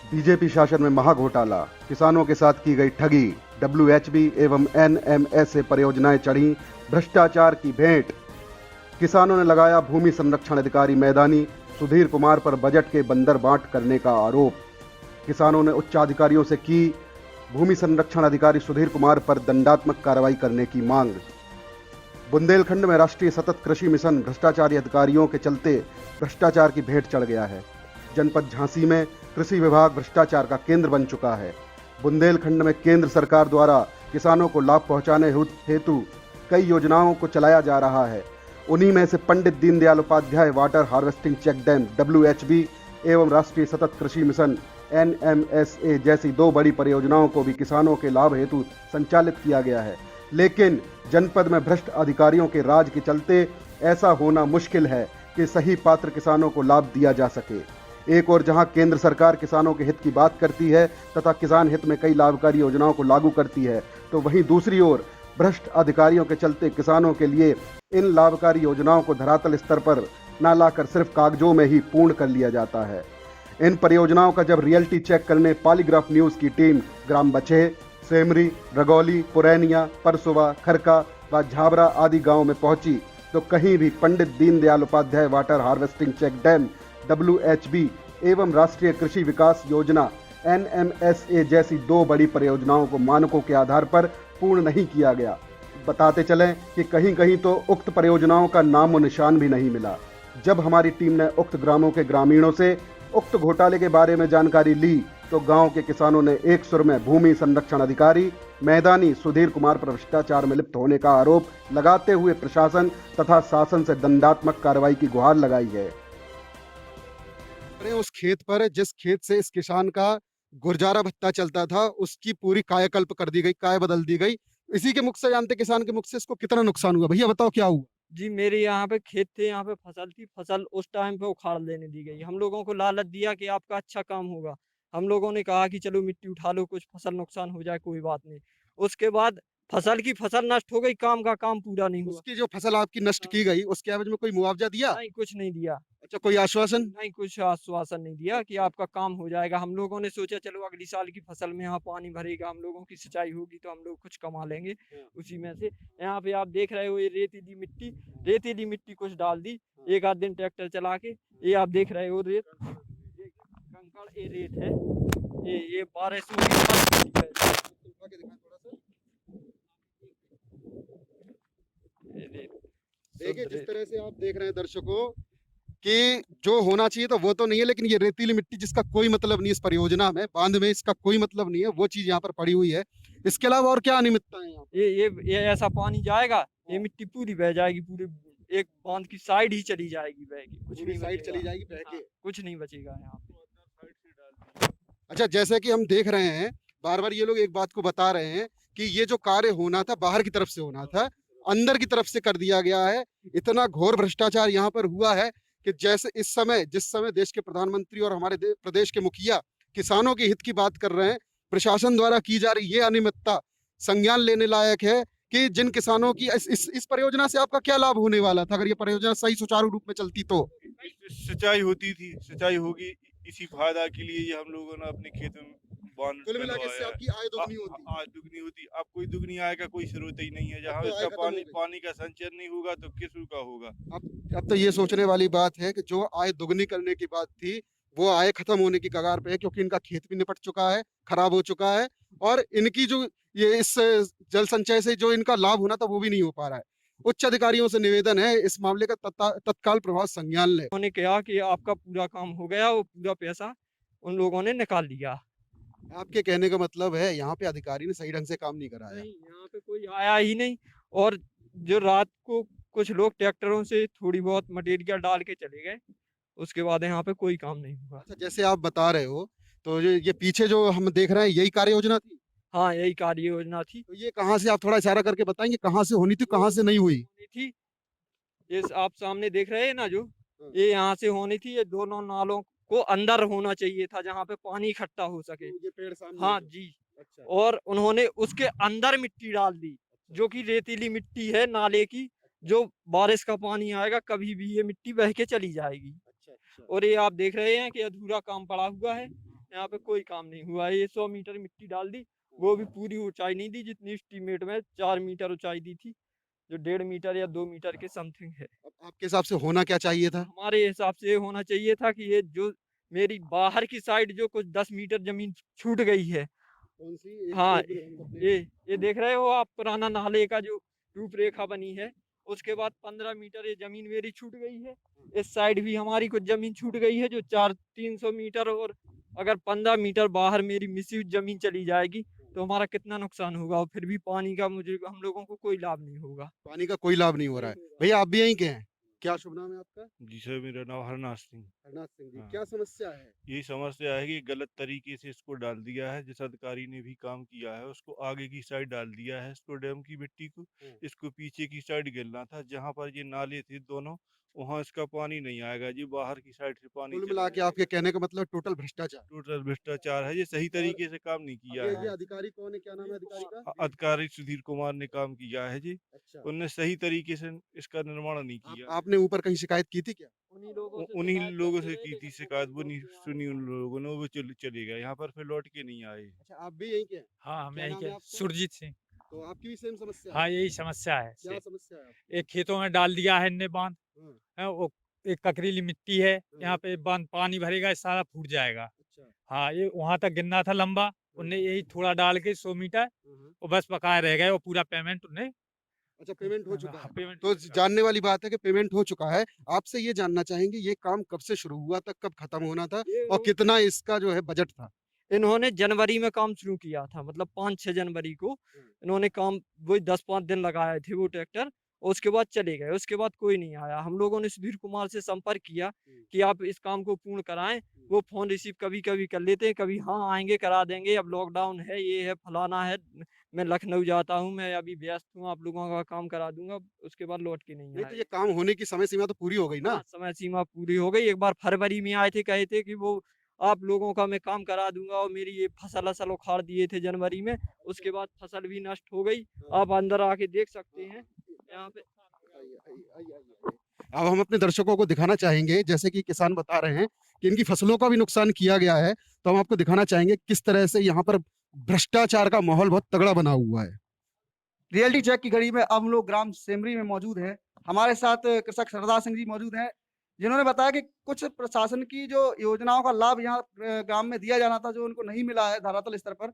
BJP शासन में महाघोटाला, किसानों के साथ की गई ठगी, डब्ल्यूएचबी एवं एनएमएसए परियोजनाएं चढ़ी भ्रष्टाचार की भेंट। किसानों ने लगाया भूमि संरक्षण अधिकारी मैदानी सुधीर कुमार पर बजट के बंदर बांट करने का आरोप। किसानों ने उच्चाधिकारियों से की भूमि संरक्षण अधिकारी सुधीर कुमार पर दंडात्मक कार्रवाई करने की मांग। बुंदेलखंड में राष्ट्रीय सतत कृषि मिशन भ्रष्टाचारी अधिकारियों के चलते भ्रष्टाचार की भेंट चढ़ गया है। जनपद झांसी में कृषि विभाग भ्रष्टाचार का केंद्र बन चुका है। बुंदेलखंड में केंद्र सरकार द्वारा किसानों को लाभ पहुंचाने हेतु कई योजनाओं को चलाया जा रहा है। उन्हीं में से Pandit Deendayal Upadhyay water harvesting check dam WHB एवं राष्ट्रीय सतत कृषि मिशन एनएमएसए जैसी दो बड़ी परियोजनाओं को भी किसानों के लाभ हेतु संचालित किया गया है। लेकिन जनपद में भ्रष्ट अधिकारियों के राज के चलते ऐसा होना मुश्किल है कि सही पात्र किसानों को लाभ दिया जा सके। एक और जहां केंद्र सरकार किसानों के हित की बात करती है तथा किसान हित में कई लाभकारी योजनाओं को लागू करती है, तो वहीं दूसरी ओर भ्रष्ट अधिकारियों के चलते किसानों के लिए इन लाभकारी योजनाओं को धरातल स्तर पर न लाकर सिर्फ कागजों में ही पूर्ण कर लिया जाता है। इन परियोजनाओं का जब रियलिटी चेक करने पॉलीग्राफ न्यूज की टीम ग्राम बछे, सेमरी, रगौली, पुरैनिया, परसुवा, खरका व झाबरा आदि गांव में पहुंची तो कहीं भी Pandit Deendayal Upadhyay water harvesting check dam WHB एवं राष्ट्रीय कृषि विकास योजना एनएमएसए जैसी दो बड़ी परियोजनाओं को मानकों के आधार पर पूर्ण नहीं किया गया। बताते चलें कि कहीं कहीं तो उक्त परियोजनाओं का नामो निशान भी नहीं मिला। जब हमारी टीम ने उक्त ग्रामों के ग्रामीणों से उक्त घोटाले के बारे में जानकारी ली तो गांव के किसानों ने एक सुर में भूमि संरक्षण अधिकारी मैदानी सुधीर कुमार पर भ्रष्टाचार में लिप्त होने का आरोप लगाते हुए प्रशासन तथा शासन से दंडात्मक कार्रवाई की गुहार लगाई है। उस खेत पर जिस खेत से इस किसान का गुजारा भत्ता चलता था उसकी पूरी कायाकल्प कर दी गई, काय बदल दी गई। इसी के मुख से जानते किसान के मुख से इसको कितना नुकसान हुआ, भैया बताओ क्या हुआ। जी, मेरे यहाँ पे खेत थे, यहाँ पे फसल थी, फसल उस टाइम पे उखाड़ लेने दी गई। हम लोगों को लालच दिया कि आपका अच्छा काम होगा। हम लोगों ने कहा कि चलो मिट्टी उठा लो, कुछ फसल नुकसान हो जाए कोई बात नहीं। उसके बाद फसल की फसल नष्ट हो गई, काम का काम पूरा नहीं हुआ। उसकी जो फसल आपकी नष्ट हाँ, की गई उसके एवज में कोई मुआवजा दिया? नहीं कुछ नहीं दिया। अच्छा, कोई आश्वासन? नहीं कुछ आश्वासन नहीं दिया कि आपका काम हो जाएगा। हम लोगों ने सोचा चलो अगली साल की फसल में यहाँ पानी भरेगा, हम लोगों की सिंचाई होगी तो हम लोग कुछ कमा लेंगे उसी में से। यहाँ पे आप देख रहे हो ये रेतीली मिट्टी कुछ डाल दी। एक आध दिन ट्रैक्टर चला के ये आप देख रहे हो रेत, ये कंकड़ ये रेत है। ये बारिश में ये रेत देखिए शुद्ध जिस रेत। तरह से आप देख रहे हैं दर्शकों कि जो होना चाहिए तो वो तो नहीं है, लेकिन ये रेतीली मिट्टी जिसका कोई मतलब नहीं, इस परियोजना में बांध में इसका कोई मतलब नहीं है, वो चीज यहाँ पर पड़ी हुई है। इसके अलावा और क्या अनियमितता है यहाँ पर? ये ऐसा पानी जाएगा, ये मिट्टी पूरी बह जाएगी, पूरे एक बांध की साइड ही चली जाएगी बह के, कुछ पूरी नहीं साइड बचेगा। चली जाएगी बह हाँ, के। कुछ नहीं बचेगा यहाँ पे। अच्छा, जैसे कि हम देख रहे हैं बार बार ये लोग एक बात को बता रहे हैं कि ये जो कार्य होना था बाहर की तरफ से होना था, अंदर की तरफ से कर दिया गया है। इतना घोर भ्रष्टाचार यहाँ पर हुआ है कि जैसे इस समय जिस समय देश के प्रधानमंत्री और हमारे प्रदेश के मुखिया किसानों के हित की बात कर रहे हैं, प्रशासन द्वारा की जा रही ये अनियमितता संज्ञान लेने लायक है कि जिन किसानों की इस परियोजना से आपका क्या लाभ होने वाला था अगर ये परियोजना सही सुचारू रूप में चलती तो? सिंचाई होती थी, सिंचाई होगी, इसी फायदा के लिए ये हम लोगों ने अपने खेत में बांध कुल मिला के इससे डलवाया है। आपकी आय दुगनी होती। आज दुगनी होती, अब कोई दुगनी आय का कोई स्रोत ही नहीं है। अब जहाँ तो आय इसका खत्म हो पानी गई। पानी का संचयन नहीं होगा तो किस का होगा। अब तो ये सोचने वाली बात है कि जो आय दुगनी करने की बात थी वो आय खत्म होने की कगार पे है, क्योंकि इनका खेत भी निपट चुका है, खराब हो चुका है और इनकी जो ये इस जल संचय से जो इनका लाभ होना था वो भी नहीं हो पा रहा है। उच्च अधिकारियों से निवेदन है इस मामले का तत्काल प्रभाव संज्ञान ले। उन्होंने कहा कि आपका पूरा काम हो गया, वो पूरा पैसा उन लोगों ने निकाल लिया। आपके कहने का मतलब है यहाँ पे अधिकारी ने सही ढंग से काम नहीं कराया। नहीं, यहाँ पे कोई आया ही नहीं। और जो रात को कुछ लोग ट्रैक्टरों से थोड़ी बहुत मटेरियल डाल के चले गए, उसके बाद यहाँ पे कोई काम नहीं हुआ। अच्छा, जैसे आप बता रहे हो तो ये पीछे जो हम देख रहे हैं यही कार्य योजना थी? हाँ, यही कार्य योजना थी। तो ये कहाँ से, आप थोड़ा इशारा करके बताएंगे कहाँ से होनी थी कहाँ से नहीं हुई? होनी थी, ये आप सामने देख रहे हैं ना जो, हाँ। ये यहाँ से होनी थी। ये दोनों नालों को अंदर होना चाहिए था जहाँ पे पानी इकट्ठा हो सके। ये पेड़ सामने हाँ है जो। जी। अच्छा। और उन्होंने उसके अंदर मिट्टी डाल दी, जो कि रेतीली मिट्टी है नाले की, जो बारिश का पानी आएगा कभी भी ये मिट्टी बह के चली जाएगी। अच्छा अच्छा। और ये आप देख रहे हैं कि अधूरा काम पड़ा हुआ है। यहाँ पे कोई काम नहीं हुआ है। ये 100 मीटर मिट्टी डाल दी, वो भी पूरी ऊंचाई नहीं दी जितनी एस्टीमेट में 4 मीटर ऊंचाई दी थी, जो 1.5 मीटर या 2 मीटर के समथिंग है। अब आपके हिसाब से होना क्या चाहिए था? हमारे हिसाब से ये होना चाहिए था कि ये जो मेरी बाहर की साइड जो कुछ 10 मीटर जमीन छूट गई है, कौन सी? हाँ, एक ये देख रहे हो आप पुराना नाले का जो रूपरेखा बनी है, उसके बाद 15 मीटर ये ज़मीन मेरी छूट गई है। इस साइड भी हमारी कुछ ज़मीन छूट गई है जो 300 मीटर, और अगर 15 मीटर बाहर मेरी मिसयूज़ ज़मीन चली जाएगी, तो हमारा कितना नुकसान होगा, और फिर भी पानी का मुझे हम लोगों को कोई लाभ नहीं होगा। पानी का कोई लाभ नहीं हो रहा है। भैया आप भी यहीं के हैं? क्या शुभ नाम है आपका? जी सर, मेरा नाम हरनाथ सिंह। हरनाथ सिंह जी, हाँ। क्या समस्या है? यही समस्या है कि गलत तरीके से इसको डाल दिया है। जिस अधिकारी ने भी काम किया है उसको आगे की साइड डाल दिया है इसको, डैम की मिट्टी को। इसको पीछे की साइड गिरना था, जहाँ पर ये नाले थे दोनों, वहाँ इसका पानी नहीं आएगा जी, बाहर की साइड से पानी कुल चला मिला के जाएगा। आपके कहने का मतलब टोटल भ्रष्टाचार। टोटल भ्रष्टाचार है, ये सही और तरीके से काम नहीं किया ये है। अधिकारी कौन है? क्या नाम है अधिकारी का? अधिकारी सुधीर कुमार ने काम किया है जी। अच्छा। उनने सही तरीके से इसका निर्माण नहीं किया। आपने ऊपर कहीं शिकायत की थी क्या? उन्हीं लोगों से उन्हीं शिकायत लोगों करते से रहे, की लेकिन थी वो शिकायत, वो कोई नहीं लोग यहाँ सुनी नहीं उन आए। लोगों ने, वो चले गए यहाँ पर, फिर लौट के नहीं आए। अच्छा, आप भी यहीं के हैं? हाँ, हम क्या यहीं नाम के है आपका? सुरजीत सिंह। तो आपकी भी सेम समस्या है? हाँ, यही समस्या है। क्या समस्या है आपकी? एक खेतों में डाल दिया है इनने बांध, हाँ, वो एक ककरीली मिट्टी है, यहाँ हाँ, पे बांध पानी भरेगा, ये सारा फूट जाएगा। अच्छा। हाँ, ये वहाँ तक गिरना था लंबा, उनने यही थोड़ा डाल के 100 मीटर, हाँ, हाँ। वो बस बकाया रह गए, वो पूरा पेमेंट उन्हें अच्छा, पेमेंट हो चुका है। पेमेंट तो जानने वाली बात है कि पेमेंट हो चुका है। आपसे ये जानना चाहेंगे ये काम कब से शुरू हुआ था, कब खत्म होना था ये और कितना इसका जो है बजट था? इन्होंने जनवरी में काम शुरू किया था, मतलब 5-6 जनवरी को इन्होंने काम, वही 10-5 दिन लगाए थे वो ट्रैक्टर, और उसके बाद चले गए। उसके बाद कोई नहीं आया। हम लोगों ने सुधीर कुमार से संपर्क किया कि आप इस काम को पूर्ण कराएं। वो फ़ोन रिसीव कभी-कभी कर लेते हैं, कभी हाँ आएँगे करा देंगे, अब लॉकडाउन है, ये है, फलाना है, मैं लखनऊ जाता हूँ, मैं अभी व्यस्त हूँ, आप लोगों का काम करा दूँगा। उसके बाद लौट के नहीं नहीं तो आए। ये काम होने की समय सीमा तो पूरी हो गई ना? हाँ, समय सीमा पूरी हो गई। एक बार फरवरी में आए थे, कहे थे कि वो आप लोगों का मैं काम करा दूँगा, और मेरी ये फसल-असल उखाड़ दिए थे जनवरी में। उसके बाद फसल भी नष्ट हो गई। आप अंदर आके देख सकते हैं यहाँ पे। आइए, आइए, आइए, आइए। अब हम अपने दर्शकों को दिखाना चाहेंगे, जैसे कि किसान बता रहे हैं कि इनकी फसलों का भी नुकसान किया गया है, तो हम आपको दिखाना चाहेंगे किस तरह से यहाँ पर भ्रष्टाचार का माहौल बहुत तगड़ा बना हुआ है। रियलिटी चेक की घड़ी में अब हम लोग ग्राम सेमरी में मौजूद हैं। हमारे साथ कृषक सरदार सिंह जी मौजूद हैं, जिन्होंने बताया कि कुछ प्रशासन की जो योजनाओं का लाभ यहाँ ग्राम में दिया जाना था, जो उनको नहीं मिला है धरातल स्तर पर।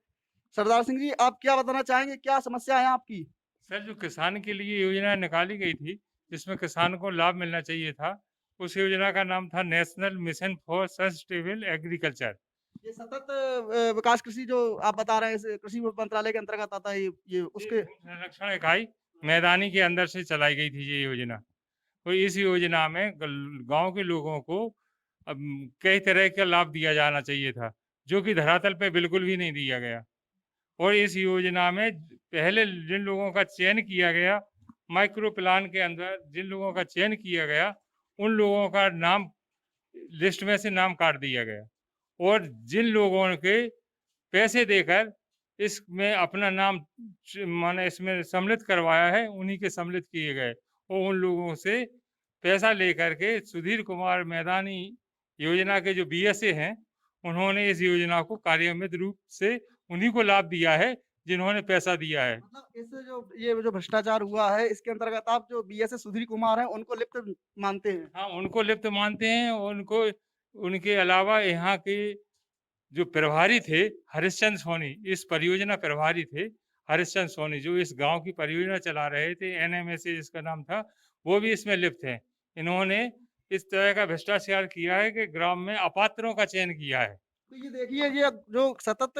सरदार सिंह जी, आप क्या बताना चाहेंगे, क्या समस्या है आपकी? सर, जो किसान के लिए योजना निकाली गई थी, जिसमें किसान को लाभ मिलना चाहिए था, उस योजना का नाम था national mission for sustainable agriculture. ये सतत विकास कृषि जो आप बता रहे हैं, इस कृषि मंत्रालय के अंतर्गत आता है, ये उसके संरक्षण इकाई मैदानी के अंदर से चलाई गई थी ये योजना। तो इस योजना में गांव के लोगों को अब कई तरह का लाभ दिया जाना चाहिए था, जो कि धरातल पे बिल्कुल भी नहीं दिया गया। और इस योजना में पहले जिन लोगों का चयन किया गया, माइक्रो प्लान के अंदर जिन लोगों का चयन किया गया, उन लोगों का नाम लिस्ट में से नाम काट दिया गया, और जिन लोगों के पैसे देकर इसमें अपना नाम माने इसमें सम्मिलित करवाया है, उन्हीं के सम्मिलित किए गए, और उन लोगों से पैसा लेकर के सुधीर कुमार मैदानी योजना के जो बीएसए हैं, उन्होंने इस योजना को कार्यान्वित रूप से उन्हीं को लाभ दिया है जिन्होंने पैसा दिया है। मतलब इस जो ये जो भ्रष्टाचार हुआ है, इसके अंतर्गत आप जो बीएसए सुधीर कुमार हैं, उनको लिप्त मानते हैं? हाँ, उनको लिप्त मानते हैं। उनको उनके अलावा यहाँ के जो प्रभारी थे हरिश्चंद्र सोनी, इस परियोजना प्रभारी थे हरिश्चंद्र सोनी, जो इस गांव की परियोजना चला रहे थे, एनएमएसए जिसका नाम था, वो भी इसमें लिप्त हैं। इन्होंने इस तरह का भ्रष्टाचार किया है कि ग्राम में अपात्रों का चयन किया है। तो ये देखिए, ये जो सतत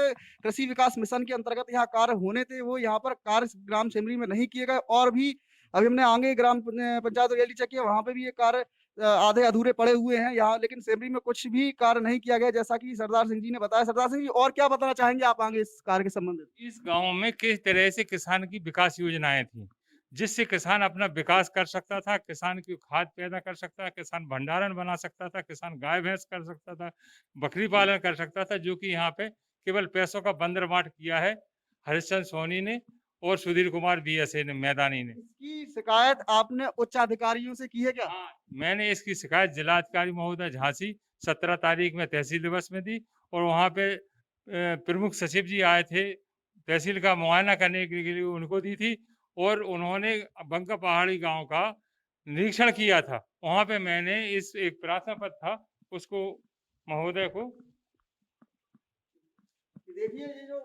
कृषि विकास मिशन के अंतर्गत यहाँ कार्य होने थे, वो यहाँ पर कार्य ग्राम सेमरी में नहीं किए गए, और भी अभी हमने आगे ग्राम पंचायत रैली चेक किया, वहाँ पे भी ये कार्य आधे अधूरे पड़े हुए हैं यहाँ, लेकिन सेमरी में कुछ भी कार्य नहीं किया गया, जैसा कि सरदार सिंह जी ने बताया। सरदार सिंह जी, और क्या बताना चाहेंगे आप आगे इस कार्य के संबंधित? इस गांव में किस तरह से किसान की विकास योजनाएं थी, जिससे किसान अपना विकास कर सकता था, किसान की खाद पैदा कर सकता था, किसान भंडारण बना सकता था, किसान गाय भैंस कर सकता था, बकरी पालन कर सकता था, जो कि यहाँ पे केवल पैसों का बंदरबांट किया है हरिश्चंद्र सोनी ने और सुधीर कुमार बीएसए ने मैदानी ने। इसकी शिकायत आपने उच्च अधिकारियों से की है क्या? हाँ, मैंने इसकी शिकायत जिलाधिकारी महोदय झांसी 17 तारीख में तहसील दिवस में दी, और वहाँ पे प्रमुख सचिव जी आए थे, तहसील का मुआयना करने के लिए उनको दी थी और उन्होंने बंका पहाड़ी गाँव का निरीक्षण किया था। वहाँ पे मैंने इस एक प्रार्थना पत्र था, उसको महोदय को देखिए ये जो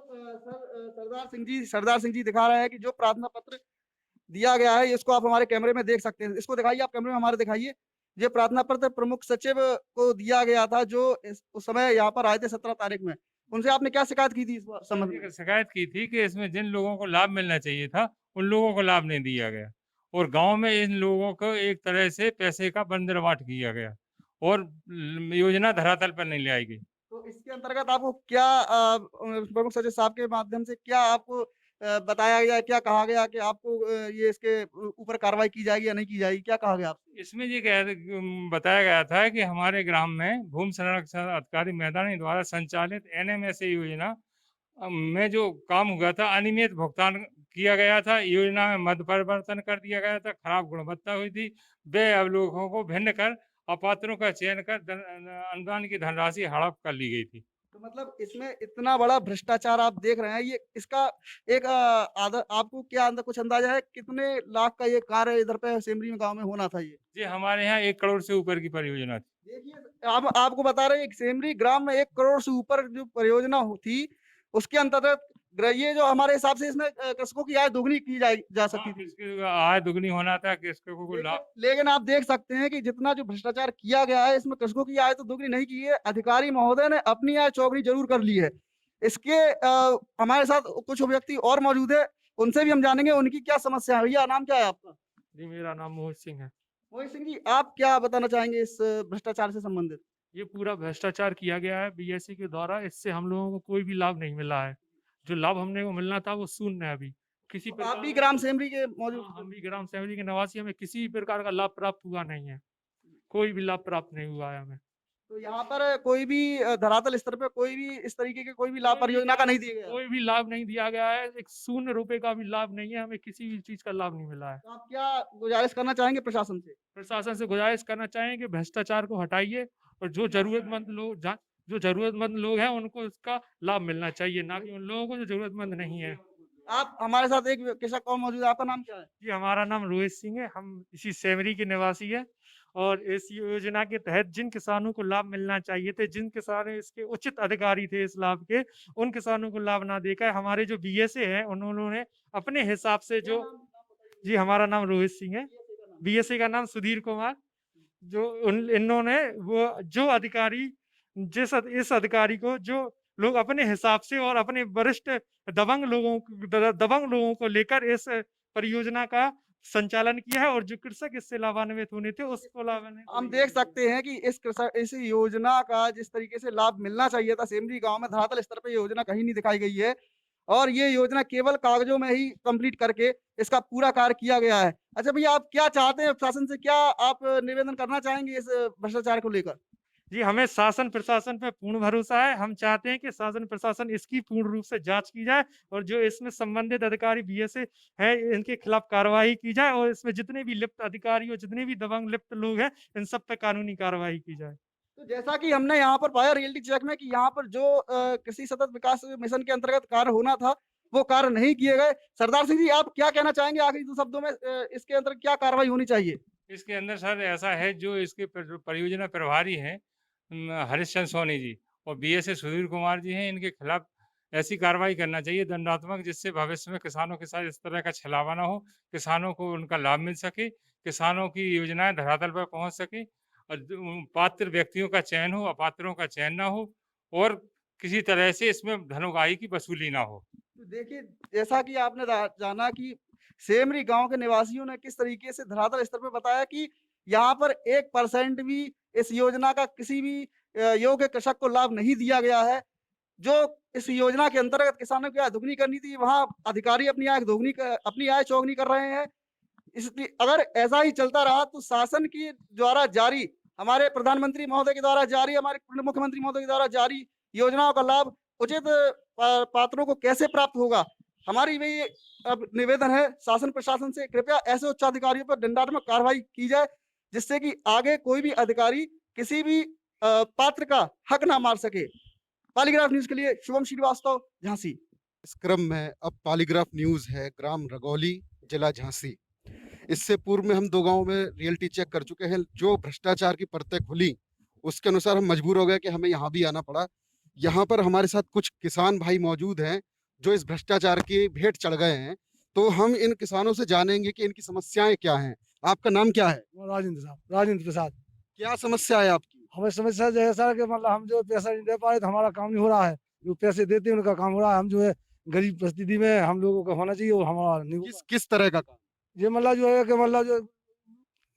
सरदार सिंह जी दिखा रहे हैं कि जो प्रार्थना पत्र दिया गया है, इसको आप हमारे कैमरे में देख सकते हैं। इसको दिखाइए, आप कैमरे में हमारे दिखाइए। ये प्रार्थना पत्र प्रमुख सचिव को दिया गया था, जो उस समय यहाँ पर आए थे 17 तारीख में। उनसे आपने क्या शिकायत की थी इस संबंध में? शिकायत की थी कि इसमें जिन लोगों को लाभ मिलना चाहिए था, उन लोगों को लाभ नहीं दिया गया और गांव में इन लोगों को एक तरह से पैसे का बंदरवाट किया गया और योजना धरातल पर नहीं ले आई गई। तो इसके अंतर्गत आपको क्या प्रमुख सचिव साहब के माध्यम से क्या आपको बताया गया, क्या कहा गया कि आपको ये इसके ऊपर कार्रवाई की जाएगी या नहीं की जाएगी, क्या कहा गया आपसे? इसमें ये बताया गया था कि हमारे ग्राम में भूमि संरक्षण अधिकारी मैदानी द्वारा संचालित एनएमएसए योजना में जो काम हुआ था, अनियमित भुगतान किया गया था, योजना में मध्य परिवर्तन कर दिया गया था, खराब गुणवत्ता हुई थी, वे अवलोकनों को भिन्न कर अपात्रों का चयन कर अनुदान की धनराशि हड़प कर ली गई थी। तो मतलब इसमें इतना बड़ा भ्रष्टाचार आप देख रहे हैं, ये इसका एक आपको क्या कुछ अंदाजा है कितने लाख का ये कार्य इधर पे सेमरी में गांव में होना था? ये जी हमारे यहाँ 1 करोड़ से ऊपर की परियोजना थी। देखिए आपको बता रहे हैं सेमरी ग्राम में 1 करोड़ से ऊपर जो परियोजना थी, उसके अंतर्गत ये जो हमारे हिसाब से इसमें कृषकों की आय दोगुनी की जा सकती थी। इसकी आय दुगनी होना था, कृषकों को लाभ। लेकिन आप देख सकते हैं कि जितना जो भ्रष्टाचार किया गया है, इसमें कृषकों की आय तो दोगुनी नहीं की है, अधिकारी महोदय ने अपनी आय चौगुनी जरूर कर ली है। इसके हमारे साथ कुछ व्यक्ति और मौजूद है, उनसे भी हम जानेंगे उनकी क्या समस्या है। भैया नाम क्या है आपका? जी मेरा नाम मोहित सिंह है। मोहित सिंह जी, आप क्या बताना चाहेंगे इस भ्रष्टाचार से संबंधित? ये पूरा भ्रष्टाचार किया गया है बीएससी के द्वारा, इससे हम लोगों को कोई भी लाभ नहीं मिला है। जो लाभ हमने को मिलना था वो शून्य है अभी। किसी आप प्रकार भी का- ग्राम सेमरी के मौजूद? हाँ, हम भी ग्राम सेवरी के निवासी, हमें किसी भी प्रकार का लाभ प्राप्त हुआ नहीं है, कोई भी लाभ प्राप्त नहीं हुआ है हमें। तो यहाँ पर कोई भी धरातल स्तर पे कोई भी इस तरीके के कोई भी लाभ परियोजना का नहीं दिया गया? कोई भी लाभ नहीं दिया गया है, एक शून्य रुपए का भी लाभ नहीं है, हमें किसी भी चीज का लाभ नहीं मिला है। तो आप क्या गुजारिश करना चाहेंगे प्रशासन से? प्रशासन से गुजारिश करना चाहेंगे कि भ्रष्टाचार को हटाइए और जो जरूरतमंद लोग हैं उनको इसका लाभ मिलना चाहिए, ना कि उन लोगों को जो जरूरतमंद नहीं है। आप हमारे साथ एक कृषक और मौजूद है, आपका नाम क्या है? जी हमारा नाम रोहित सिंह है, हम इसी सेमरी के निवासी है और इस योजना के तहत जिन किसानों को लाभ मिलना चाहिए थे, जिन किसान इसके उचित अधिकारी थे इस लाभ के, उन किसानों को लाभ ना देकर हमारे जो बीएसए हैं उन्होंने अपने हिसाब से जो जी हमारा नाम रोहित सिंह है, बीएसए का नाम सुधीर कुमार, जो इन्होंने वो जो अधिकारी इस अधिकारी को जो लोग अपने हिसाब से और अपने वरिष्ठ दबंग लोगों को लेकर इस परियोजना का संचालन किया है और जो कृषक इससे लाभान्वित होने थे उसको लाभान्वित हम देख सकते हैं कि इस योजना का जिस तरीके से लाभ मिलना चाहिए था, सेमरी गांव में धरातल स्तर पे योजना कहीं नहीं दिखाई गई है और ये योजना केवल कागजों में ही कंप्लीट करके इसका पूरा कार्य किया गया है। अच्छा भैया, आप क्या चाहते हैं प्रशासन से, क्या आप निवेदन करना चाहेंगे इस भ्रष्टाचार को लेकर? जी हमें शासन प्रशासन पर पूर्ण भरोसा है, हम चाहते हैं कि शासन प्रशासन इसकी पूर्ण रूप से जांच की जाए और जो इसमें संबंधित अधिकारी बीएसए है इनके खिलाफ कार्रवाई की जाए और इसमें जितने भी लिप्त अधिकारी और जितने भी दबंग लिप्त लोग हैं इन सब पर कानूनी कार्रवाई की जाए। तो जैसा कि हमने यहाँ पर पाया रियलिटी चेक में कि यहाँ पर जो कृषि सतत विकास मिशन के अंतर्गत कार्य होना था वो कार्य नहीं किए गए। सरदार सिंह जी, आप क्या कहना चाहेंगे आखिरी 2 शब्दों में, इसके अंतर्गत क्या कार्रवाई होनी चाहिए? इसके अंदर सर ऐसा है, जो इसके परियोजना प्रभारी हैं हरीशचंद्र सोनी जी और बीएसए सुधीर कुमार जी हैं, इनके खिलाफ ऐसी कार्रवाई करना चाहिए दंडात्मक, जिससे भविष्य में किसानों के साथ इस तरह का छलावा ना हो, किसानों को उनका लाभ मिल सके, किसानों की योजनाएं धरातल पर पहुंच सके और पात्र व्यक्तियों का चयन हो, अपात्रों का चयन ना हो और किसी तरह से इसमें धनोगाही की वसूली ना हो। तो देखिए, जैसा कि आपने जाना कि सेमरी गांव के निवासियों ने किस तरीके से धरातल स्तर पर बताया कि यहाँ पर 1% भी इस योजना का किसी भी योग्य कृषक को लाभ नहीं दिया गया है। जो इस योजना के अंतर्गत किसानों की आय दोगुनी करनी थी, वहाँ अधिकारी अपनी आय चौगुनी कर रहे हैं। इसलिए अगर ऐसा ही चलता रहा तो शासन की द्वारा जारी, हमारे प्रधानमंत्री महोदय के द्वारा जारी, हमारे मुख्यमंत्री महोदय के द्वारा जारी योजनाओं का लाभ उचित पात्रों को कैसे प्राप्त होगा? हमारी भी अब निवेदन है शासन प्रशासन से, कृपया ऐसे उच्च अधिकारियों पर दंडात्मक कार्रवाई की जाए, जिससे कि आगे कोई भी अधिकारी किसी भी पात्र का हक ना मार सके। पॉलीग्राफ न्यूज के लिए शुभम श्रीवास्तव, झांसी। इस क्रम में अब पॉलीग्राफ न्यूज़ है ग्राम रगौली, जिला झांसी। इससे पूर्व में हम 2 गाँव में रियलिटी चेक कर चुके हैं। जो भ्रष्टाचार की परतें खुली, उसके अनुसार हम मजबूर हो गए कि हमें यहाँ भी आना पड़ा। यहाँ पर हमारे साथ कुछ किसान भाई मौजूद हैं, जो इस भ्रष्टाचार की भेंट चढ़ गए हैं। तो हम इन किसानों से जानेंगे कि इनकी समस्याएं क्या हैं। आपका नाम क्या है? राजेंद्र साहब, राजेंद्र प्रसाद। क्या समस्या है आपकी? हमें समस्या जो है सर कि मतलब हम जो पैसा नहीं दे पा रहे तो हमारा काम नहीं हो रहा है। जो पैसे देते हैं उनका काम हो रहा है। हम जो है गरीब परिस्थिति में हम लोगों का होना चाहिए और हमारा नहीं हो किस किस तरह का काम? ये मतलब जो है कि मतलब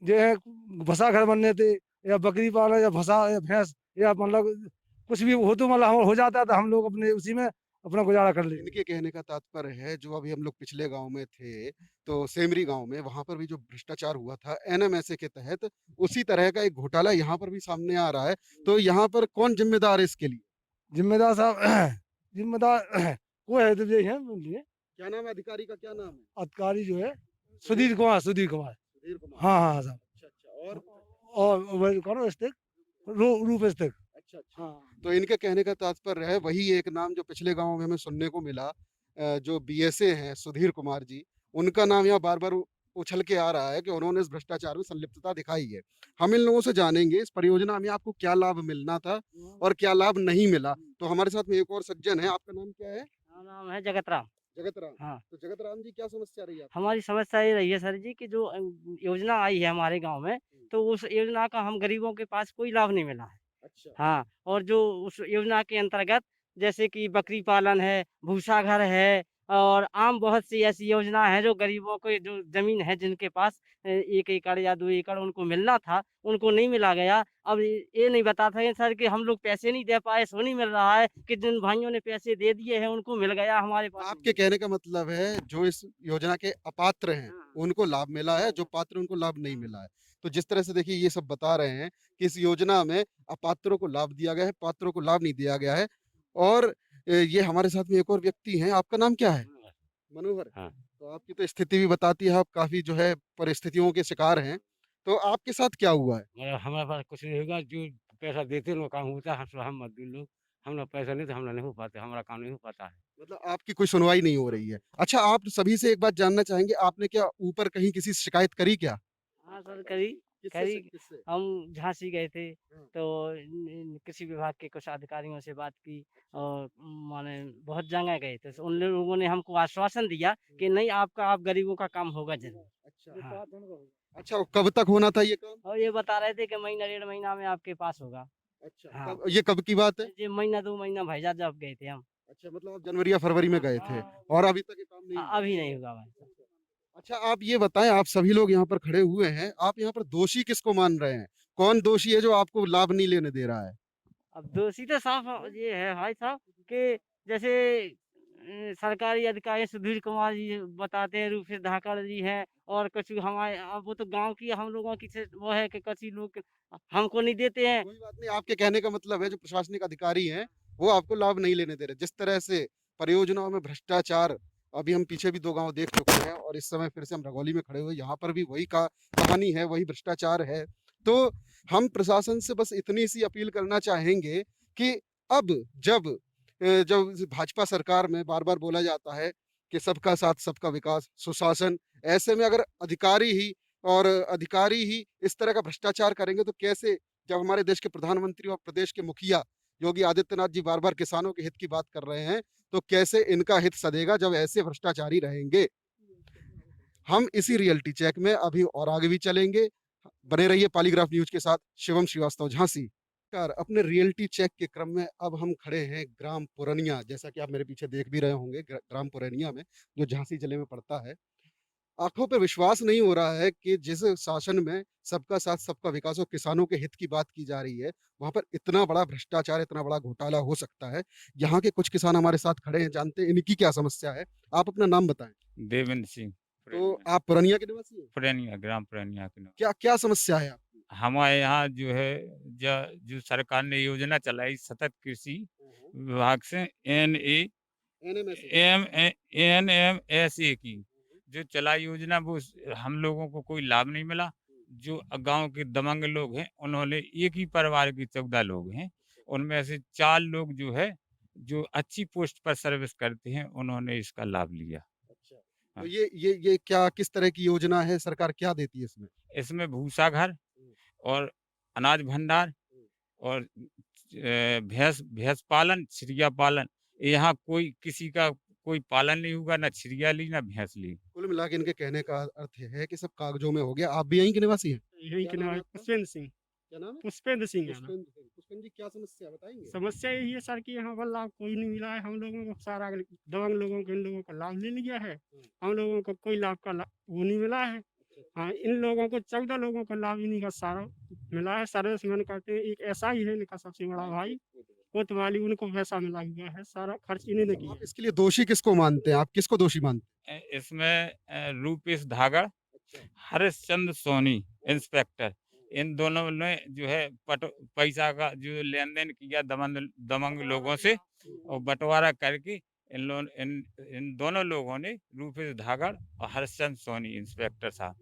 जो है भसा घर बनने थे या बकरी पाला या भसा या भैंस या मतलब कुछ भी हो तो मतलब हो जाता है तो हम लोग अपने उसी में अपना गुजारा कर लेते। इनके कहने का तात्पर्य है, जो अभी हम लोग पिछले गांव में थे, तो सेमरी गांव में वहां पर भी जो भ्रष्टाचार हुआ था एनएमएसए के तहत, उसी तरह का एक घोटाला यहाँ पर भी सामने आ रहा है। तो यहाँ पर कौन जिम्मेदार है इसके लिए? जिम्मेदार साहब जिम्मेदार वो है तो ये है बोलिए। क्या नाम है अधिकारी का? क्या नाम है? अधिकारी जो है सुधीर कुमार। सुधीर कुमार। हाँ हाँ साहब। अच्छा अच्छा। और वो करो स्टिक रूप स्टिक। अच्छा अच्छा। हाँ तो इनके कहने का तात्पर्य है वही एक नाम जो पिछले गांव में हमें सुनने को मिला, जो बीएसए हैं सुधीर कुमार जी, उनका नाम यहाँ बार बार उछल के आ रहा है कि उन्होंने इस भ्रष्टाचार में संलिप्तता दिखाई है। हम इन लोगों से जानेंगे इस परियोजना में आपको क्या लाभ मिलना था और क्या लाभ नहीं मिला। तो हमारे साथ में एक और सज्जन है, आपका नाम क्या है? मेरा नाम है जगत राम। जगत राम। हाँ। तो जगत राम जी, क्या समस्या रही है आपकी? हमारी समस्या ये रही है सर जी कि जो योजना आई है हमारे गांव में, तो उस योजना का हम गरीबों के पास कोई लाभ नहीं मिला है। अच्छा। हाँ, और जो उस योजना के अंतर्गत जैसे कि बकरी पालन है, भूसा घर है और आम बहुत सी ऐसी योजना है जो गरीबों को जो ज़मीन है जिनके पास 1 एकड़ या 2 एकड़ उनको मिलना था, उनको नहीं मिला गया। अब ये नहीं बता सकें सर कि हम लोग पैसे नहीं दे पाए, सो नहीं मिल रहा है कि जिन भाइयों ने पैसे दे दिए हैं उनको मिल गया, हमारे पास नहीं आपके मिला। कहने का मतलब है जो इस योजना के अपात्र हैं हाँ। उनको लाभ मिला है, जो पात्र उनको लाभ नहीं मिला है। तो जिस तरह से देखिए ये सब बता रहे हैं कि इस योजना में अपात्रों को लाभ दिया गया है, पात्रों को लाभ नहीं दिया गया है। और ये हमारे साथ में एक और व्यक्ति हैं, आपका नाम क्या है? मनोहर। हाँ। तो आपकी तो स्थिति भी बताती है, आप काफी जो है परिस्थितियों के शिकार हैं। तो आपके साथ क्या हुआ है? हमारे पास कुछ नहीं होगा। जो पैसा देते हैं उनका काम होता है। हम मजदूर लोग, हम लोग पैसा नहीं तो हम लोग नहीं हो पाते, हमारा काम नहीं हो पाता है। मतलब आपकी कोई सुनवाई नहीं हो रही है। अच्छा, आप सभी से एक बात जानना चाहेंगे, आपने क्या ऊपर कहीं किसी से शिकायत करी क्या? हाँ सर, करी किससे? हम झांसी गए थे हाँ। तो कृषि विभाग के कुछ अधिकारियों से बात की और माने बहुत जगह गए थे, तो उन लोगों ने हमको आश्वासन दिया कि नहीं आपका आप गरीबों का काम होगा जरूर। अच्छा। हाँ। अच्छा, कब तक होना था ये काम? और ये बता रहे थे कि महीना 1.5 महीना में आपके पास होगा। अच्छा। हाँ। ये कब की बात है? ये महीना 2 महीना भाईजा जब गए थे हम। अच्छा, मतलब आप जनवरी या फरवरी में गए थे और अभी तक ये काम नहीं हुआ? अभी नहीं होगा भाई साहब। अच्छा, आप ये बताएं, आप सभी लोग यहाँ पर खड़े हुए हैं, आप यहाँ पर दोषी किसको मान रहे हैं? कौन दोषी है जो आपको लाभ नहीं लेने दे रहा है? अब दोषी तो साफ ये है भाई साहब कि जैसे सरकारी अधिकारी सुधीर कुमार जी बताते हैं, रूपेश धाकड़ जी हैं और कुछ हमारे अब वो तो गांव की हम लोगों की से वो है कि कुछ ही लोग हमको नहीं देते हैं। कोई बात नहीं, आपके कहने का मतलब है जो प्रशासनिक अधिकारी हैं वो आपको लाभ नहीं लेने दे रहे। जिस तरह से परियोजनाओं में भ्रष्टाचार, अभी हम पीछे भी 2 गांव देख चुके हैं और इस समय फिर से हम रगौली में खड़े हुए, यहाँ पर भी वही का कहानी है, वही भ्रष्टाचार है। तो हम प्रशासन से बस इतनी सी अपील करना चाहेंगे कि अब जब भाजपा सरकार में बार बार बोला जाता है कि सबका साथ सबका विकास, सुशासन, ऐसे में अगर अधिकारी ही इस तरह का भ्रष्टाचार करेंगे तो कैसे? जब हमारे देश के प्रधानमंत्री और प्रदेश के मुखिया योगी आदित्यनाथ जी बार बार किसानों के हित की बात कर रहे हैं, तो कैसे इनका हित सधेगा जब ऐसे भ्रष्टाचारी रहेंगे? हम इसी रियलिटी चेक में अभी और आगे भी चलेंगे। बने रहिए पॉलीग्राफ न्यूज के साथ। शिवम श्रीवास्तव, झांसी। नमस्कार, अपने रियलिटी चेक के क्रम में अब हम खड़े हैं ग्राम पुरनिया, जैसा कि आप मेरे पीछे देख भी रहे होंगे, ग्राम पुरनिया में, जो झांसी जिले में पड़ता है। आंखों पे विश्वास नहीं हो रहा है कि जिस शासन में सबका साथ सबका विकास और किसानों के हित की बात की जा रही है, वहां पर इतना बड़ा भ्रष्टाचार, इतना बड़ा घोटाला हो सकता है। यहाँ के कुछ किसान हमारे साथ खड़े हैं, जानते हैं इनकी क्या समस्या है। आप अपना नाम बताएं। देवेंद्र सिंह तो आप पुरनिया के निवासी हैं? पुरैनिया, ग्राम पुरैनिया के नाम। क्या क्या समस्या है आपकी? हमारे यहाँ जो है जो सरकार ने योजना चलाई सतत कृषि विभाग से NMSA की जो चलाई योजना, वो हम लोगों को कोई लाभ नहीं मिला। जो गांव के दबंग लोग हैं उन्होंने एक ही परिवार के 14 लोग हैं, उनमें से 4 लोग जो है जो अच्छी पोस्ट पर सर्विस करते हैं उन्होंने इसका लाभ लिया। अच्छा, हाँ। तो ये क्या किस तरह की योजना है, सरकार क्या देती है इसमें? इसमें भूसा घर और अनाज भंडार और भैंस भैंस पालन, चिड़िया पालन। यहाँ कोई किसी का कोई पालन नहीं हुआ, ना चिड़िया ली ना भैंस ली। कुल मिला के इनके कहने का अर्थ है कि सब कागजों में हो गया। आप भी यहीं के निवासी हैं? यही क्या के नाम नाम है है आपका? पुष्पेंद्र सिंह। क्या नाम है? पुष्पेंद्र सिंह है नाम। पुष्पेंद्र सिंह। पुष्पेंद्र जी, क्या समस्या बताएंगे? समस्या यही है सर कि यहाँ पर लाभ कोई नहीं मिला है। हम लोगों को सारा दबंग लोगों को इन लोगों को लाभ ले लिया है। हम लोगों को कोई लाभ का वो नहीं मिला है। हाँ, इन लोगों को 14 लोगों को लाभ इन्हीं का सारा मिला है। सर्विसमैन करते हैं, एक ऐसा ही है इनका सबसे बड़ा भाई कोतवाली, उनको पैसा मिला हुआ है, सारा खर्च इन्हीं ने किया। आप इसके लिए दोषी किसको मानते हैं? आप किसको दोषी मानते इसमें रूपेश धागड़, हरिश्चंद्र सोनी इंस्पेक्टर, इन दोनों ने जो है पैसा का जो लेन देन किया दमंग लोगों से और बंटवारा करके इन दोनों लोगों ने, रूपेश धागड़ और हरिश्चंद्र सोनी इंस्पेक्टर साहब,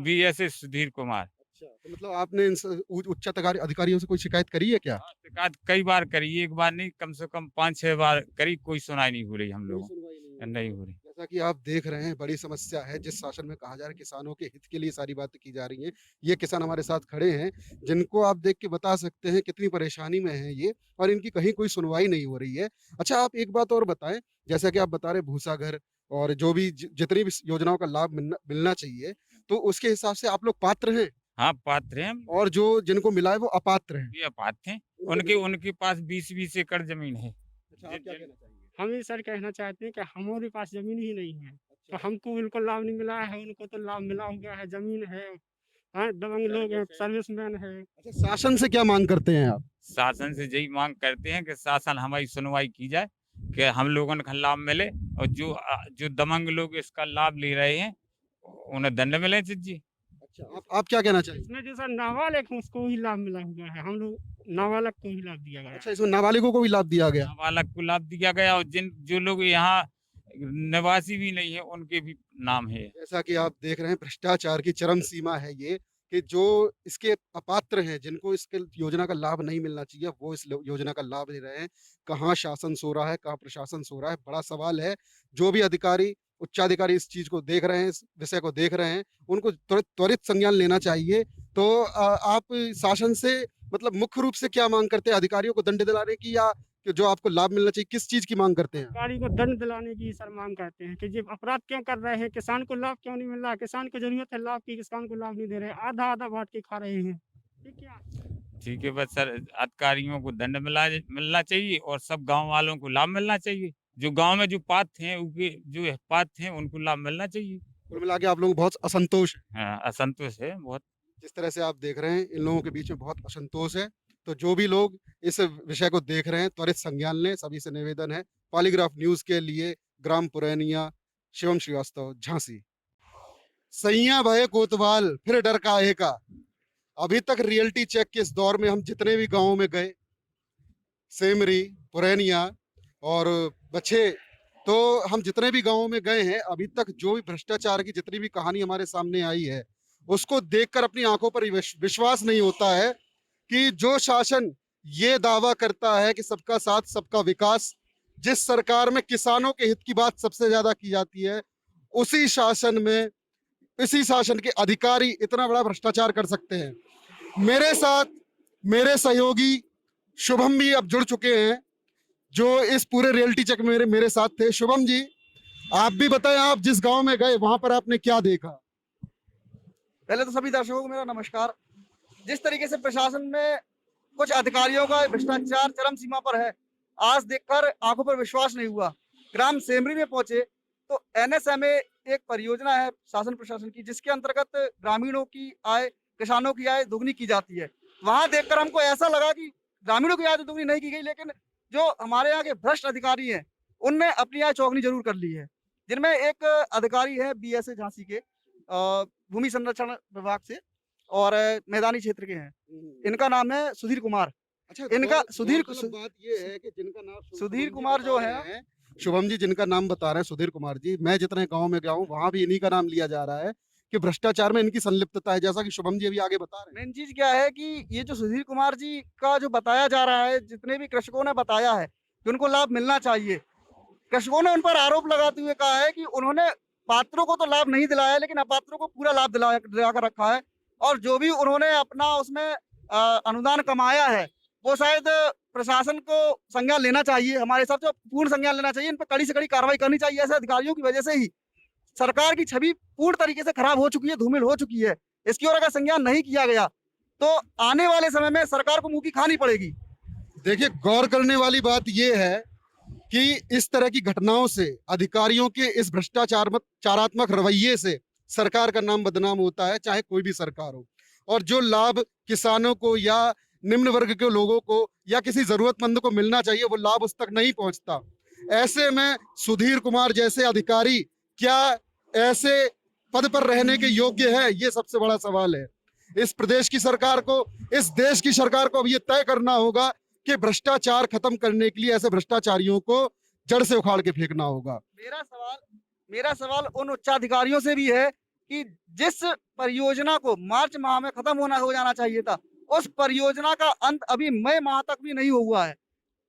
BSS सुधीर कुमार। अच्छा, तो मतलब आपने इन उच्च अधिकारियों से कोई शिकायत करी है क्या? हाँ, शिकायत कई बार करी, एक बार नहीं कम से कम 5-6 बार करी, कोई सुनाई नहीं हो रही हम कोई लोगों सुनवाई नहीं हो नहीं हो रही। जैसा कि आप देख रहे हैं, बड़ी समस्या है। जिस शासन में कहा जा रहा है किसानों के हित के लिए सारी बातें की जा रही हैं, ये किसान हमारे साथ खड़े हैं जिनको आप देख के बता सकते हैं कितनी परेशानी में है ये, और इनकी कहीं कोई सुनवाई नहीं हो रही है। अच्छा, आप एक बात और बताएं, जैसा कि आप बता रहे भूसा घर और जो भी जितनी भी योजनाओं का लाभ मिलना चाहिए, तो उसके हिसाब से आप लोग पात्र हैं, हाँ, पात्र हैं हम, और जो जिनको मिला है वो अपात्र हैं। ये पात्र हैं। उनको उनके पास 20-20 एकड़ जमीन है। अच्छा, आप क्या कहना चाहेंगे? हम ये सर कहना चाहते हैं कि हमारे पास जमीन ही नहीं है, तो हमको बिल्कुल लाभ नहीं मिला है। उनको तो लाभ मिला हुआ है, जमीन है, हाँ, दबंग लोग हैं, सर्विसमैन है। अच्छा, शासन से क्या मांग करते हैं आप? शासन से यही मांग करते हैं कि शासन हमारी सुनवाई की जाए, कि हम लोगों को लाभ मिले, और जो दमंग लोग इसका लाभ ले रहे हैं उन्हें दंड मिले जी। अच्छा, आप क्या कहना चाहेंगे? इसमें जो सर नाबालिग है उसको ही लाभ मिला हुआ है। हम लोग नाबालग को ही लाभ दिया गया है। अच्छा, इसमें नाबालिगों को भी लाभ दिया गया? नाबालग को लाभ दिया गया, और जो लोग यहाँ निवासी भी नहीं है उनके भी नाम है। जैसा कि आप देख रहे हैं, भ्रष्टाचार की चरम सीमा है ये, कि जो इसके अपात्र हैं, जिनको इसके योजना का लाभ नहीं मिलना चाहिए, वो इस योजना का लाभ ले रहे हैं। कहाँ शासन सो रहा है, कहाँ प्रशासन सो रहा है, बड़ा सवाल है। जो भी अधिकारी, उच्चाधिकारी इस चीज को देख रहे हैं, इस विषय को देख रहे हैं, उनको त्वरित संज्ञान लेना चाहिए। तो आप शासन से मतलब मुख्य रूप से क्या मांग करते हैं? अधिकारियों को दंड दिलाने की, या कि जो आपको लाभ मिलना चाहिए, किस चीज की मांग करते हैं? सरकारी को दंड दिलाने की सर मांग करते हैं कि ये अपराध क्यों कर रहे हैं, किसान को लाभ क्यों नहीं मिल रहा है। किसान को जरूरत है लाभ की, किसान को लाभ नहीं दे रहे, आधा आधा बांट के खा रहे हैं। ठीक है, बस सर अधिकारियों को दंड मिलना चाहिए और सब गांव वालों को लाभ मिलना चाहिए। जो गांव में जो पात्र हैं, उनके जो पात्र हैं उनको लाभ मिलना चाहिए। कुल मिला के आप लोग बहुत असंतोष हैं। हाँ, असंतोष है बहुत। जिस तरह से आप देख रहे हैं, इन लोगों के बीच में बहुत असंतोष है। तो जो भी लोग इस विषय को देख रहे हैं, त्वरित संज्ञान लें, सभी से निवेदन है। पॉलीग्राफ न्यूज के लिए ग्राम पुरैनिया, शिवम श्रीवास्तव, झांसी। सैया भये कोतवाल, फिर डर काहे का। अभी तक रियलिटी चेक के इस दौर में हम जितने भी गांवों में गए, सेमरी, पुरैनिया और बछे, तो हम जितने भी गांवों में गए हैं, अभी तक जो भी भ्रष्टाचार की जितनी भी कहानी हमारे सामने आई है, उसको देखकर अपनी आंखों पर विश्वास नहीं होता है कि जो शासन ये दावा करता है कि सबका साथ सबका विकास, जिस सरकार में किसानों के हित की बात सबसे ज्यादा की जाती है, उसी शासन में, इसी शासन के अधिकारी इतना बड़ा भ्रष्टाचार कर सकते हैं। मेरे साथ मेरे सहयोगी शुभम भी अब जुड़ चुके हैं, जो इस पूरे रियलिटी चेक में मेरे साथ थे। शुभम जी, आप भी बताएं, आप जिस गांव में गए वहां पर आपने क्या देखा? पहले तो सभी दर्शकों को मेरा नमस्कार। जिस तरीके से प्रशासन में कुछ अधिकारियों का भ्रष्टाचार चरम सीमा पर है, आज देखकर आंखों पर विश्वास नहीं हुआ। ग्राम सेमरी में पहुंचे तो NSMA एक परियोजना है शासन प्रशासन की, जिसके अंतर्गत ग्रामीणों की आय, किसानों की आय दोगुनी की जाती है। वहां देखकर हमको ऐसा लगा कि ग्रामीणों की आय तो दोगुनी नहीं की गई, लेकिन जो हमारे यहाँ के भ्रष्ट अधिकारी हैं उनने अपनी आय चौगुनी जरूर कर ली है। जिनमें एक अधिकारी है BSA झांसी के, भूमि संरक्षण विभाग से, और मैदानी क्षेत्र के हैं। इनका नाम है सुधीर कुमार। अच्छा, इनका सुधीर बात ये है कि जिनका नाम सुधीर कुमार जो है, शुभम जी जिनका नाम बता रहे हैं सुधीर कुमार जी, मैं जितने गांव में गया हूँ वहां भी इन्हीं का नाम लिया जा रहा है कि भ्रष्टाचार में इनकी संलिप्तता है, जैसा कि शुभम जी अभी आगे बता रहे हैं। मेन चीज क्या है कि ये जो सुधीर कुमार जी का जो बताया जा रहा है, जितने भी कृषकों ने बताया है कि उनको लाभ मिलना चाहिए, कृषकों ने उन पर आरोप लगाते हुए कहा है कि उन्होंने पात्रों को तो लाभ नहीं दिलाया है, लेकिन अपात्रों को पूरा लाभ दिला कर रखा है। और जो भी उन्होंने अपना उसमें अनुदान कमाया है, वो शायद प्रशासन को संज्ञान लेना चाहिए, हमारे हिसाब से पूर्ण संज्ञान लेना चाहिए, इन पर कड़ी से कड़ी कार्रवाई करनी चाहिए। ऐसे अधिकारियों की वजह से ही सरकार की छवि पूर्ण तरीके से खराब हो चुकी है, धूमिल हो चुकी है। इसकी ओर अगर संज्ञान नहीं किया गया तो आने वाले समय में सरकार को मुंह की खानी पड़ेगी। देखिए, गौर करने वाली बात यह है कि इस तरह की घटनाओं से, अधिकारियों के इस भ्रष्टाचारात्मक रवैये से सरकार का नाम बदनाम होता है, चाहे कोई भी सरकार हो। और जो लाभ किसानों को या निम्न वर्ग के लोगों को या किसी जरूरतमंद को मिलना चाहिए, वो लाभ उस तक नहीं पहुंचता। ऐसे में सुधीर कुमार जैसे अधिकारी क्या ऐसे पद पर रहने के योग्य है, ये सबसे बड़ा सवाल है। इस प्रदेश की सरकार को, इस देश की सरकार को अब ये तय करना होगा कि भ्रष्टाचार खत्म करने के लिए ऐसे भ्रष्टाचारियों को जड़ से उखाड़ के फेंकना होगा। मेरा सवाल उन उच्चाधिकारियों से भी है कि जिस परियोजना को मार्च माह में खत्म हो जाना चाहिए था, उस परियोजना का अंत अभी मई माह तक भी नहीं हुआ है।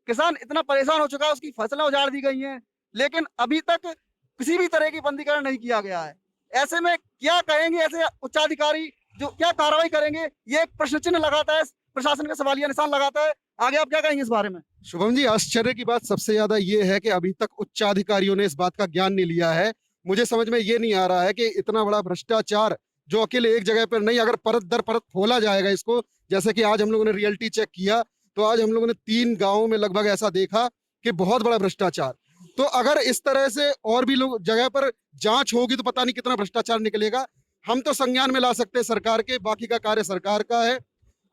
किसान इतना परेशान हो चुका है, उसकी फसलें उजाड़ दी गई हैं, लेकिन अभी तक किसी भी तरह की बंदीकरण नहीं किया गया है। ऐसे में क्या कहेंगे ऐसे उच्चाधिकारी, जो क्या कार्रवाई करेंगे? ये एक प्रश्न चिन्ह लगाता है, प्रशासन का सवालिया निशान लगाता है। आगे आप क्या कहेंगे इस बारे में? शुभम जी, आश्चर्य की बात सबसे ज्यादा ये है कि अभी तक उच्चाधिकारियों ने इस बात का ज्ञान नहीं लिया है। मुझे समझ में ये नहीं आ रहा है कि इतना बड़ा भ्रष्टाचार जो अकेले एक जगह पर नहीं, अगर परत दर परत खोला जाएगा इसको, जैसे कि आज हम लोगों ने रियलिटी चेक किया, तो आज हम लोगों ने 3 गांवों में लगभग ऐसा देखा कि बहुत बड़ा भ्रष्टाचार। तो अगर इस तरह से और भी लोग जगह पर जांच होगी तो पता नहीं कितना भ्रष्टाचार निकलेगा। हम तो संज्ञान में ला सकते हैं सरकार के, बाकी का कार्य सरकार का है।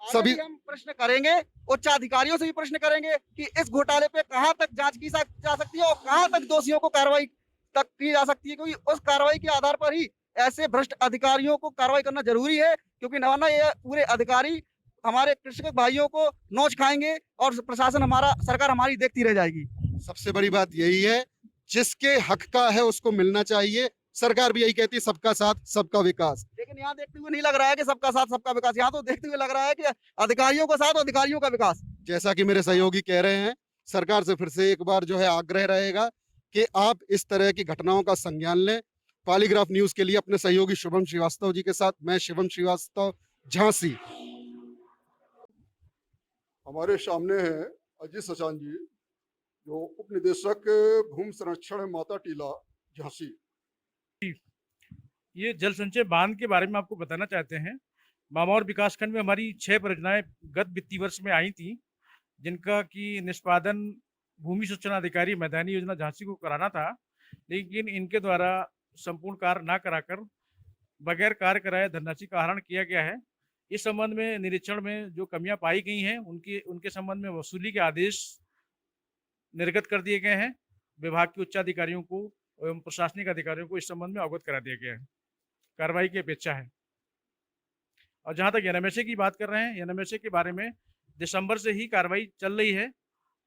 सभी हम प्रश्न करेंगे, उच्च अधिकारियों से भी प्रश्न करेंगे कि इस घोटाले पे कहां तक जांच की जा सकती है और कहां तक दोषियों को कार्रवाई तक की जा सकती है, क्योंकि उस कार्रवाई के आधार पर ही ऐसे भ्रष्ट अधिकारियों को कार्रवाई करना जरूरी है। क्योंकि नवाना ये पूरे अधिकारी हमारे कृषक भाइयों को नोच खाएंगे और प्रशासन हमारा, सरकार हमारी देखती रह जाएगी। सबसे बड़ी बात यही है, जिसके हक का है उसको मिलना चाहिए। सरकार भी यही कहती है, सबका साथ सबका विकास। लेकिन यहाँ देखते हुए नहीं लग रहा है कि सबका साथ सबका विकास, यहाँ तो देखते हुए लग रहा है कि अधिकारियों का साथ और अधिकारियों का विकास। जैसा कि मेरे सहयोगी कह रहे हैं, सरकार से फिर से एक बार जो है आग्रह रहेगा कि आप इस तरह की घटनाओं का संज्ञान लें। पॉलीग्राफ न्यूज के लिए अपने सहयोगी शुभम श्रीवास्तव जी के साथ मैं शिवम श्रीवास्तव, झांसी। हमारे सामने है अजीत सचान जी, जो उप निदेशक भूमि संरक्षण माता टीला, झांसी। ये जल संचय बांध के बारे में आपको बताना चाहते हैं। मामौर विकासखंड में हमारी 6 परियोजनाएं गत वित्तीय वर्ष में आई थी, जिनका कि निष्पादन भूमि सूचना अधिकारी मैदानी योजना झांसी को कराना था, लेकिन इनके द्वारा संपूर्ण कार्य ना कराकर बगैर कार्य कराए धनराशि का आहरण किया गया है। इस संबंध में निरीक्षण में जो कमियां पाई गई हैं, उनके संबंध में वसूली के आदेश निर्गत कर दिए गए हैं। विभाग के उच्चाधिकारियों को एवं प्रशासनिक अधिकारियों को इस संबंध में अवगत करा दिया गया है। कार्रवाई की अपेक्षा है। और जहां तक एनएमएसए की बात कर रहे हैं, एनएमएसए के बारे में दिसंबर से ही कार्रवाई चल रही है।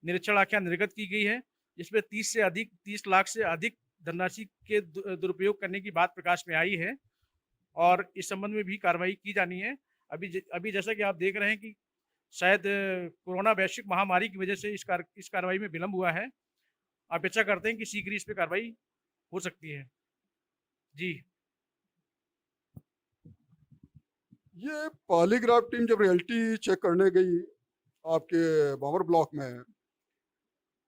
निरीक्षण आख्या निर्गत की गई है, जिसमें 30 लाख से अधिक धनराशि के दुरुपयोग करने की बात प्रकाश में आई है और इस संबंध में भी कार्रवाई की जानी है। अभी जैसा कि आप देख रहे हैं कि शायद कोरोना वैश्विक महामारी की वजह से इस कार्रवाई में विलंब हुआ है। अपेक्षा करते हैं कि शीघ्र इस पर कार्रवाई हो सकती है। जी, ये पॉलीग्राफ टीम जब रियलिटी चेक करने गई आपके बाबर ब्लॉक में,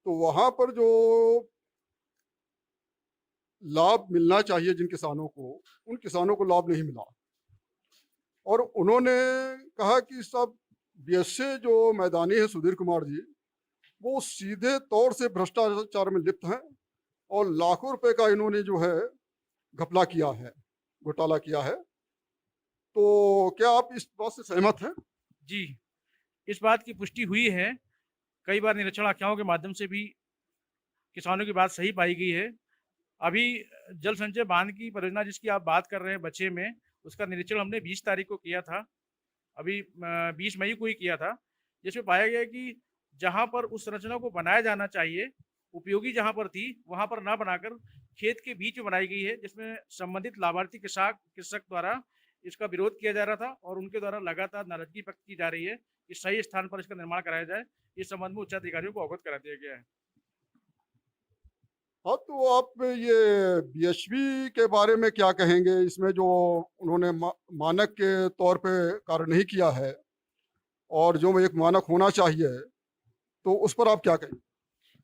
तो वहां पर जो लाभ मिलना चाहिए जिन किसानों को, उन किसानों को लाभ नहीं मिला। और उन्होंने कहा कि सब बीएसए जो मैदानी है सुधीर कुमार जी, वो सीधे तौर से भ्रष्टाचार में लिप्त हैं और लाखों रुपए का इन्होंने जो है घपला किया है, घोटाला किया है। तो क्या आप इस बात से सहमत हैं? जी, इस बात की पुष्टि हुई है। कई बार निरीक्षण आख्याओं के माध्यम से भी किसानों की बात सही पाई गई है। अभी जल संचय बांध की परियोजना जिसकी आप बात कर रहे हैं बच्चे में, उसका निरीक्षण हमने 20 तारीख को किया था, अभी 20 मई को ही किया था, जिसमें पाया गया कि जहां पर उस संरचना को बनाया जाना चाहिए, उपयोगी जहां पर थी वहां पर ना बनाकर खेत के बीच में बनाई गई है, जिसमें संबंधित लाभार्थी कृषक द्वारा इसका विरोध किया जा रहा था और उनके द्वारा लगातार नाराजगी व्यक्त की जा रही है कि सही स्थान पर इसका निर्माण कराया जाए। इस संबंध में उच्च अधिकारियों को अवगत करा दिया गया है। हाँ, तो आप ये बीएचबी के बारे में क्या कहेंगे? इसमें जो उन्होंने मानक के तौर पे कार्य नहीं किया है और जो एक मानक होना चाहिए, तो उस पर आप क्या कहेंगे?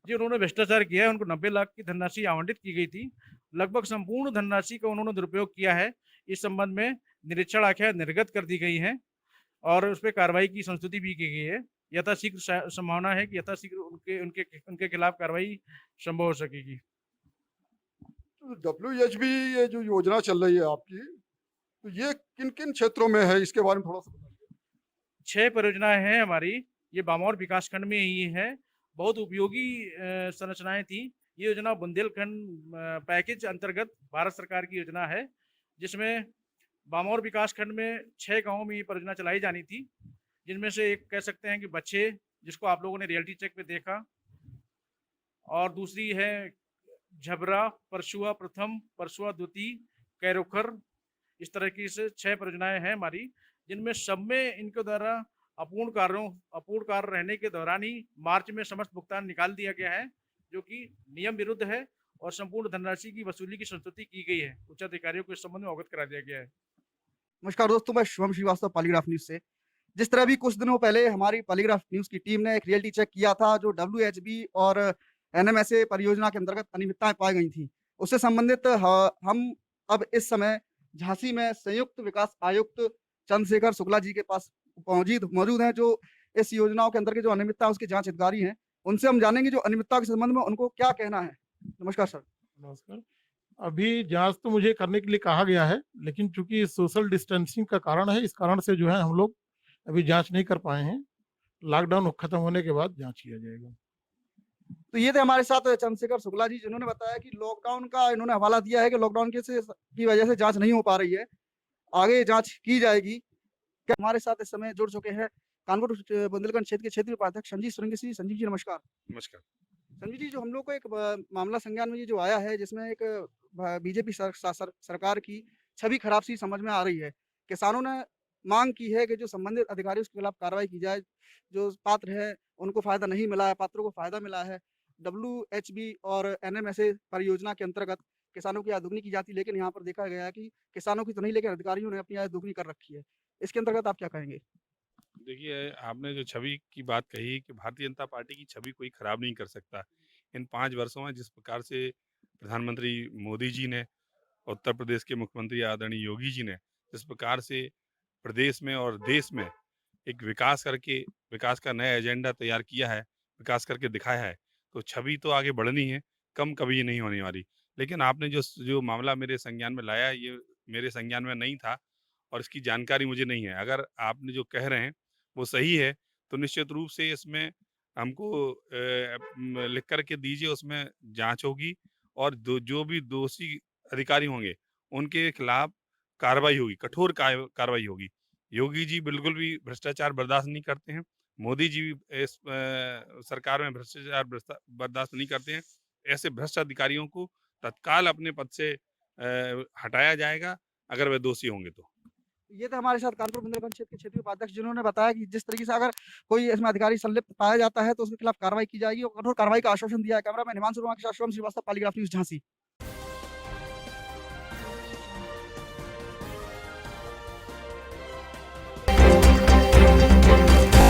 जी, उन्होंने भ्रष्टाचार किया है। उनको 90 लाख की धनराशि आवंटित की गई थी। लगभग संपूर्ण धनराशि का उन्होंने दुरुपयोग किया है। इस संबंध में निरीक्षण आख्या निर्गत कर दी गई है और उस पर कार्रवाई की संस्तुति भी की गई है। यथाशीघ्र संभावना है कि यथाशीघ्र उनके खिलाफ कार्रवाई संभव हो सकेगी। तो WHB ये जो योजना चल रही है आपकी, तो ये किन किन क्षेत्रों में है, इसके बारे में थोड़ा सा बताइए। 6 परियोजनाएं हैं हमारी, ये बामौर विकासखंड में ही है। बहुत उपयोगी संरचनाएं थी। ये योजना बुंदेलखंड पैकेज अंतर्गत भारत सरकार की योजना है, जिसमें बामौर विकासखंड में 6 गांवों में ये परियोजना चलाई जानी थी, जिनमें से एक कह सकते हैं कि बच्चे, जिसको आप लोगों ने रियलिटी चेक पे देखा, और दूसरी है झबरा, परशुआ प्रथम, परशुआ द्वितीय, कैरोखर। इस तरह की से 6 परियोजनाएं हैं हमारी, जिनमें सब में इनके द्वारा अपूर्ण कार्य रहने के दौरान ही मार्च में समस्त भुगतान निकाल दिया गया है, जो कि नियम विरुद्ध है और संपूर्ण धनराशि की वसूली की संस्तुति की गई है। उच्च अधिकारियों को इस संबंध में अवगत करा दिया गया है। नमस्कार दोस्तों, मैं शुभम श्रीवास्तव, पॉलीग्राफ न्यूज से। जिस तरह भी कुछ दिनों पहले हमारी पॉलीग्राफ न्यूज की टीम ने एक रियलिटी चेक किया था, जो WHB और NMSA परियोजना के अंतर्गत अनियमितताएं पाई गई थी, उससे संबंधित हम अब इस समय झांसी में संयुक्त विकास आयुक्त चंद्रशेखर शुक्ला जी के पास मौजूद हैं, जो इस योजनाओं के अंतर्गत जो अनियमितता है उसके जांच अधिकारी हैं। उनसे हम जानेंगे जो अनियमितता के संबंध में उनको क्या कहना है। नमस्कार सर। नमस्कार। अभी जांच तो मुझे करने के लिए कहा गया है, लेकिन चूंकि सोशल डिस्टेंसिंग का कारण है, इस कारण से जो है हम लोग अभी जांच नहीं कर पाए हैं। लॉकडाउन खत्म होने के बाद जांच किया जाएगा। तो ये थे हमारे साथ चंद्रशेखर शुक्ला जी, जिन्होंने बताया कि लॉकडाउन का इन्होंने हवाला दिया है कि लॉकडाउन की वजह से जांच नहीं हो पा रही है, आगे जांच की जाएगी। क्या हमारे साथ इस समय जुड़ चुके हैं कानपुर बुंदेलखंड क्षेत्र के क्षेत्रीय उपाध्यक्ष संजीव सुरंगी। संजीव जी नमस्कार। नमस्कार। संजीव जी, जो हम लोग को एक मामला संज्ञान में ये जो आया है, जिसमें एक बीजेपी सरकार की छवि खराब सी समझ में आ रही है। किसानों ने मांग की है कि जो संबंधित अधिकारी उसके खिलाफ कार्रवाई की जाए। जो पात्र है उनको फायदा नहीं मिला है, पात्रों को फायदा मिला है। WHB और NMSA परियोजना के अंतर्गत किसानों की आय दुगनी की जाती, लेकिन यहाँ पर देखा गया है कि किसानों की तो नहीं, लेकिन अधिकारियों ने अपनी आय दुगनी कर रखी है। इसके अंतर्गत आप क्या कहेंगे? देखिए, आपने जो छवि की बात कही कि भारतीय जनता पार्टी की छवि कोई खराब नहीं कर सकता। इन 5 वर्षों में जिस प्रकार से प्रधानमंत्री मोदी जी ने, उत्तर प्रदेश के मुख्यमंत्री आदरणीय योगी जी ने जिस प्रकार से प्रदेश में और देश में एक विकास का नया एजेंडा तैयार किया है, विकास करके दिखाया है, तो छवि तो आगे बढ़नी है, कम कभी नहीं होने वाली। लेकिन आपने जो मामला मेरे संज्ञान में लाया, ये मेरे संज्ञान में नहीं था और इसकी जानकारी मुझे नहीं है। अगर आपने जो कह रहे हैं वो सही है, तो निश्चित रूप से इसमें हमको लिख करके दीजिए, उसमें जांच होगी और जो भी दोषी अधिकारी होंगे उनके खिलाफ कार्रवाई होगी, कठोर कार्रवाई होगी। योगी जी बिल्कुल भी भ्रष्टाचार बर्दाश्त नहीं करते हैं, मोदी जी भी इस सरकार में भ्रष्टाचार बर्दाश्त नहीं करते हैं। ऐसे भ्रष्ट अधिकारियों को तत्काल अपने पद से हटाया जाएगा अगर वे दोषी होंगे तो। ये थे हमारे साथ कानपुर बुंदेलखंड क्षेत्र के क्षेत्रीय उपाध्यक्ष, जिन्होंने बताया कि जिस तरीके से अगर कोई इसमें अधिकारी संलिप्त पाया जाता है तो उसके खिलाफ कार्रवाई की जाएगी और कठोर कार्रवाई का आश्वासन दिया है। कैमरामैन हिमांशु वर्मा के साथ शुभम श्रीवास्तव, पॉलीग्राफ न्यूज झांसी।